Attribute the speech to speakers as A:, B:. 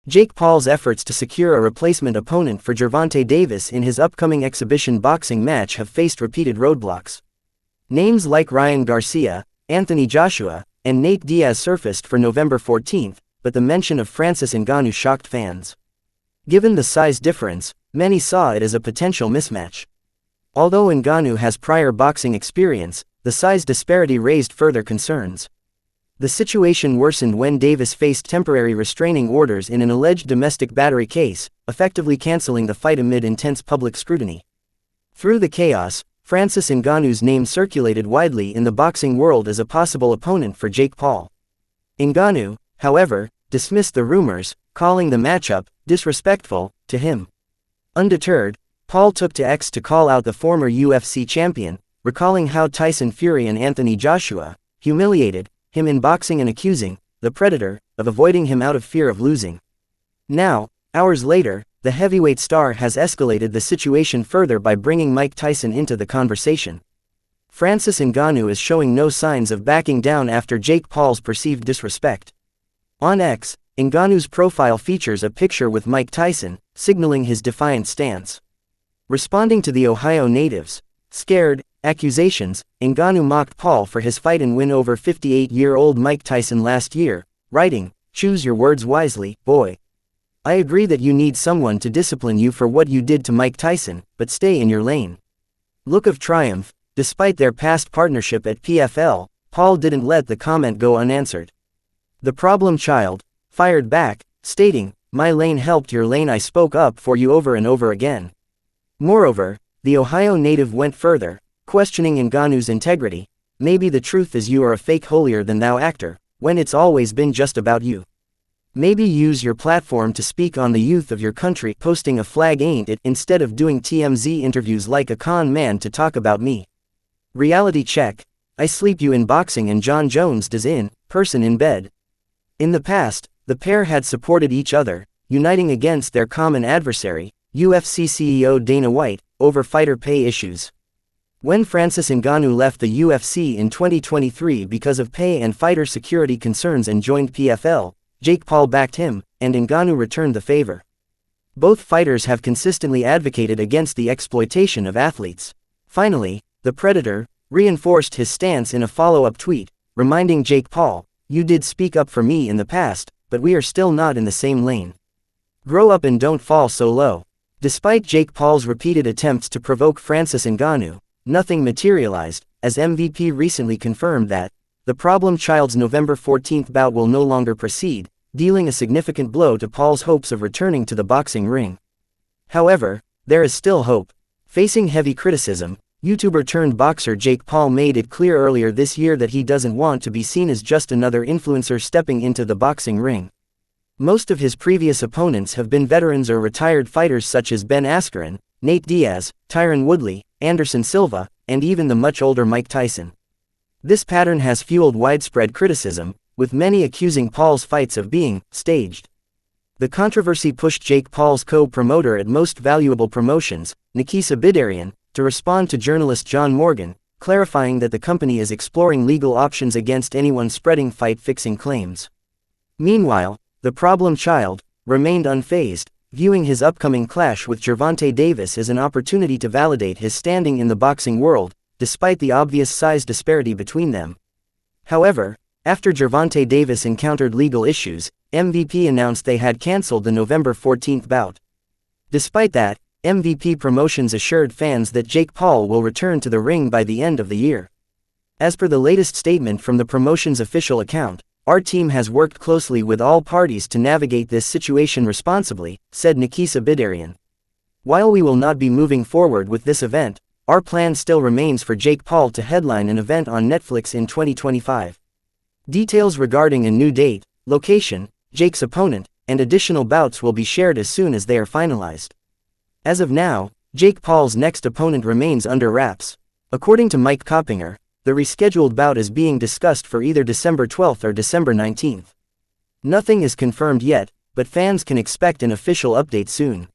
A: Jake Paul's efforts to secure a replacement opponent for Gervonta Davis in his upcoming exhibition boxing match have faced repeated roadblocks. Names like Ryan Garcia, Anthony Joshua, and Nate Diaz surfaced for November 14, but the mention of Francis Ngannou shocked fans. Given the size difference, many saw it as a potential mismatch. Although Ngannou has prior boxing experience, the size disparity raised further concerns. The situation worsened when Davis faced temporary restraining orders in an alleged domestic battery case, effectively canceling the fight amid intense public scrutiny. Through the chaos, Francis Ngannou's name circulated widely in the boxing world as a possible opponent for Jake Paul. Ngannou, however, dismissed the rumors, calling the matchup disrespectful to him. Undeterred, Paul took to X to call out the former UFC champion, recalling how Tyson Fury and Anthony Joshua humiliated him in boxing and accusing the Predator of avoiding him out of fear of losing. Now, hours later, the heavyweight star has escalated the situation further by bringing Mike Tyson into the conversation. Francis Ngannou is showing no signs of backing down after Jake Paul's perceived disrespect. On X, Ngannou's profile features a picture with Mike Tyson, signaling his defiant stance. Responding to the Ohio native's scared accusations, Ngannou mocked Paul for his fight and win over 58-year-old Mike Tyson last year, writing, "Choose your words wisely, boy. I agree that you need someone to discipline you for what you did to Mike Tyson, but stay in your lane." Look of triumph. Despite their past partnership at PFL, Paul didn't let the comment go unanswered. The problem child fired back, stating, "My lane helped your lane. I spoke up for you over and over again." Moreover, the Ohio native went further, questioning Ngannou's integrity. "Maybe the truth is you are a fake holier-than-thou actor, when it's always been just about you. Maybe use your platform to speak on the youth of your country. Posting a flag ain't it, instead of doing TMZ interviews like a con man to talk about me. Reality check. I sleep you in boxing and John Jones does in person in bed." In the past, the pair had supported each other, uniting against their common adversary, UFC CEO Dana White, over fighter pay issues. When Francis Ngannou left the UFC in 2023 because of pay and fighter security concerns and joined PFL, Jake Paul backed him, and Ngannou returned the favor. Both fighters have consistently advocated against the exploitation of athletes. Finally, the Predator reinforced his stance in a follow-up tweet, reminding Jake Paul, "You did speak up for me in the past, but we are still not in the same lane. Grow up and don't fall so low." Despite Jake Paul's repeated attempts to provoke Francis Ngannou, nothing materialized, as MVP recently confirmed that the problem child's November 14 bout will no longer proceed, dealing a significant blow to Paul's hopes of returning to the boxing ring. However, there is still hope. Facing heavy criticism, YouTuber-turned-boxer Jake Paul made it clear earlier this year that he doesn't want to be seen as just another influencer stepping into the boxing ring. Most of his previous opponents have been veterans or retired fighters such as Ben Askren, Nate Diaz, Tyron Woodley, Anderson Silva, and even the much older Mike Tyson. This pattern has fueled widespread criticism, with many accusing Paul's fights of being staged. The controversy pushed Jake Paul's co-promoter at Most Valuable Promotions, Nakisa Bidarian, to respond to journalist John Morgan, clarifying that the company is exploring legal options against anyone spreading fight-fixing claims. Meanwhile, the problem child remained unfazed, viewing his upcoming clash with Gervonta Davis as an opportunity to validate his standing in the boxing world, despite the obvious size disparity between them. However, after Gervonta Davis encountered legal issues, MVP announced they had cancelled the November 14 bout. Despite that, MVP Promotions assured fans that Jake Paul will return to the ring by the end of the year. As per the latest statement from the promotion's official account, "Our team has worked closely with all parties to navigate this situation responsibly," said Nakisa Bidarian. "While we will not be moving forward with this event, our plan still remains for Jake Paul to headline an event on Netflix in 2025. Details regarding a new date, location, Jake's opponent, and additional bouts will be shared as soon as they are finalized." As of now, Jake Paul's next opponent remains under wraps. According to Mike Coppinger, the rescheduled bout is being discussed for either December 12 or December 19. Nothing is confirmed yet, but fans can expect an official update soon.